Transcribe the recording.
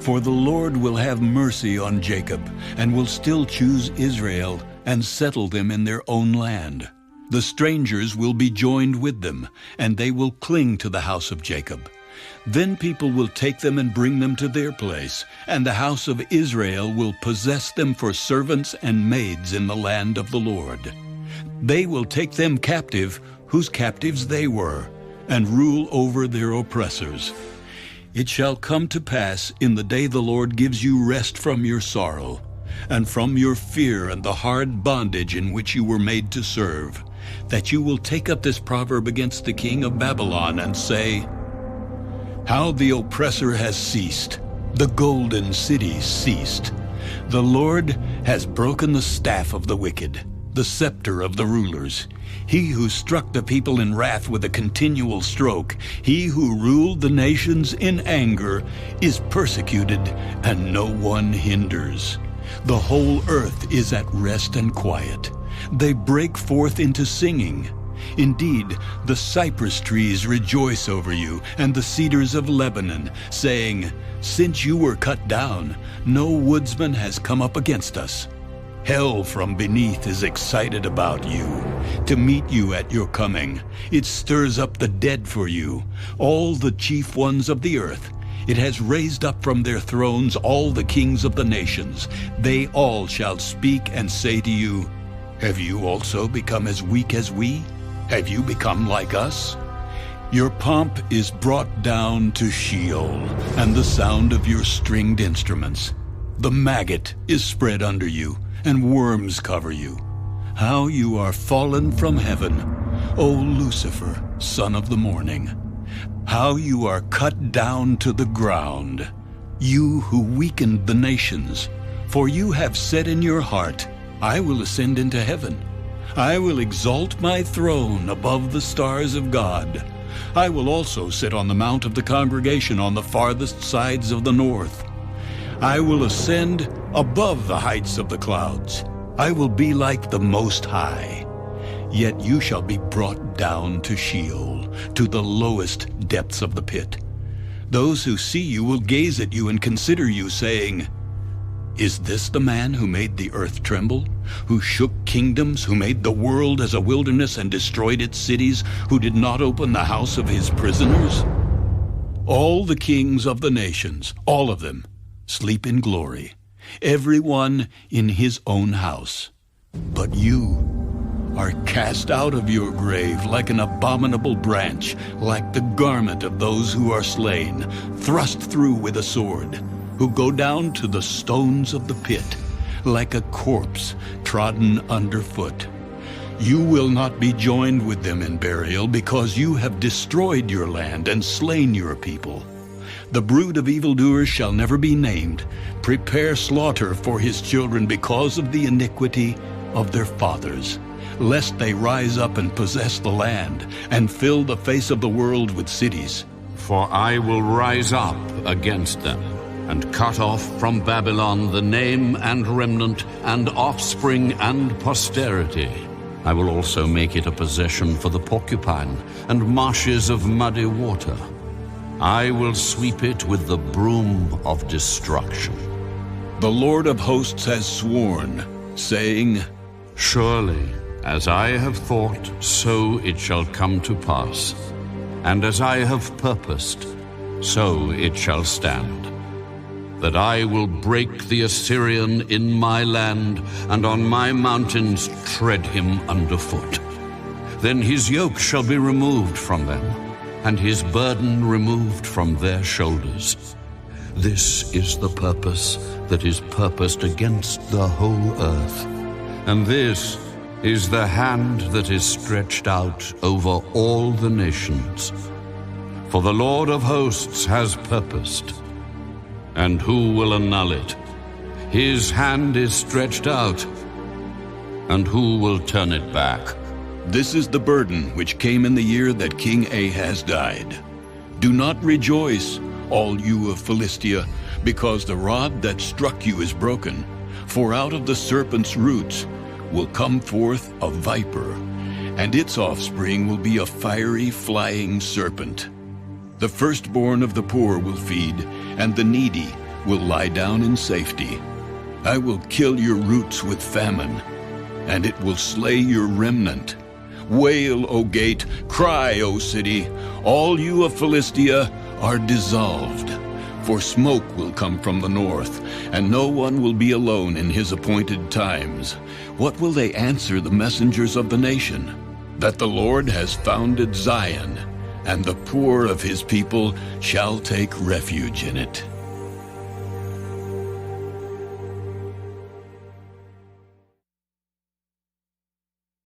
For the Lord will have mercy on Jacob, and will still choose Israel, and settle them in their own land. The strangers will be joined with them, and they will cling to the house of Jacob. Then people will take them and bring them to their place, and the house of Israel will possess them for servants and maids in the land of the Lord. They will take them captive, whose captives they were, and rule over their oppressors. It shall come to pass in the day the Lord gives you rest from your sorrow, and from your fear and the hard bondage in which you were made to serve, that you will take up this proverb against the king of Babylon and say, How the oppressor has ceased, the golden city ceased. The Lord has broken the staff of the wicked, the scepter of the rulers. He who struck the people in wrath with a continual stroke, he who ruled the nations in anger, is persecuted, and no one hinders. The whole earth is at rest and quiet. They break forth into singing. Indeed, the cypress trees rejoice over you, and the cedars of Lebanon, saying, Since you were cut down, no woodsman has come up against us. Hell from beneath is excited about you, to meet you at your coming. It stirs up the dead for you, all the chief ones of the earth. It has raised up from their thrones all the kings of the nations. They all shall speak and say to you, Have you also become as weak as we? Have you become like us? Your pomp is brought down to Sheol, and the sound of your stringed instruments. The maggot is spread under you, and worms cover you. How you are fallen from heaven, O Lucifer, son of the morning. How you are cut down to the ground, you who weakened the nations. For you have said in your heart, I will ascend into heaven. I will exalt my throne above the stars of God. I will also sit on the mount of the congregation on the farthest sides of the north. I will ascend above the heights of the clouds. I will be like the Most High. Yet you shall be brought down to Sheol, to the lowest depths of the pit. Those who see you will gaze at you and consider you, saying, Is this the man who made the earth tremble, who shook kingdoms, who made the world as a wilderness and destroyed its cities, who did not open the house of his prisoners? All the kings of the nations, all of them, sleep in glory, every one in his own house. But you are cast out of your grave like an abominable branch, like the garment of those who are slain, thrust through with a sword, who go down to the stones of the pit, like a corpse trodden underfoot. You will not be joined with them in burial, because you have destroyed your land and slain your people. The brood of evildoers shall never be named. Prepare slaughter for his children because of the iniquity of their fathers, lest they rise up and possess the land and fill the face of the world with cities. For I will rise up against them, and cut off from Babylon the name and remnant and offspring and posterity. I will also make it a possession for the porcupine and marshes of muddy water. I will sweep it with the broom of destruction. The Lord of hosts has sworn, saying, Surely, as I have thought, so it shall come to pass. And as I have purposed, so it shall stand. That I will break the Assyrian in my land, and on my mountains tread him underfoot. Then his yoke shall be removed from them, and his burden removed from their shoulders. This is the purpose that is purposed against the whole earth. And this is the hand that is stretched out over all the nations. For the Lord of hosts has purposed, and who will annul it? His hand is stretched out, and who will turn it back? This is the burden which came in the year that King Ahaz died. Do not rejoice, all you of Philistia, because the rod that struck you is broken. For out of the serpent's roots will come forth a viper, and its offspring will be a fiery flying serpent. The firstborn of the poor will feed, and the needy will lie down in safety. I will kill your roots with famine, and it will slay your remnant. Wail, O gate, cry, O city, all you of Philistia are dissolved. For smoke will come from the north, and no one will be alone in his appointed times. What will they answer the messengers of the nation? That the Lord has founded Zion, and the poor of his people shall take refuge in it.